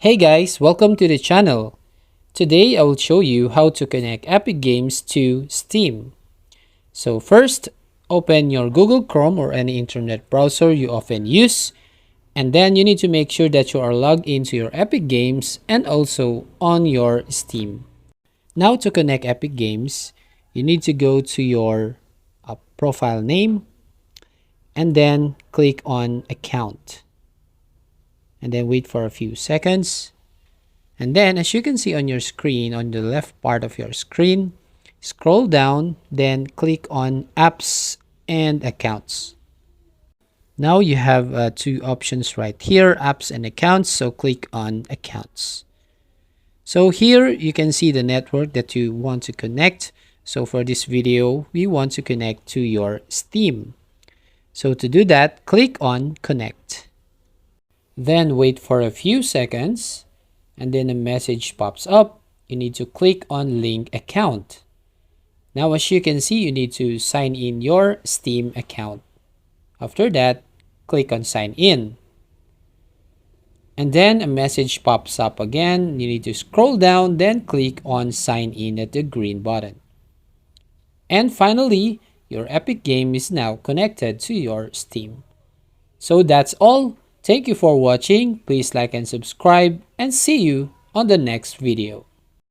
Hey guys, welcome to the channel. Today I will show you how to connect Epic Games to Steam. So first, open your Google Chrome or any internet browser you often use, and then you need to make sure that you are logged into your Epic Games and also on your Steam. Now to connect Epic Games, you need to go to your profile name and then click on account and then wait for a few seconds. And then as you can see on your screen, on the left part of your screen, scroll down, then click on apps and accounts. Now you have two options right here, apps and accounts. So click on accounts. So here you can see the network that you want to connect. So for this video, we want to connect to your Steam. So to do that, click on connect. Then wait for a few seconds. And then a message pops up. You need to click on link account. Now as you can see, you need to sign in your Steam account. After that, click on sign in. And then a message pops up again. You need to scroll down, then click on sign in at the green button. And finally, your Epic game is now connected to your Steam. So that's all. Thank you for watching. Please like and subscribe and see you on the next video.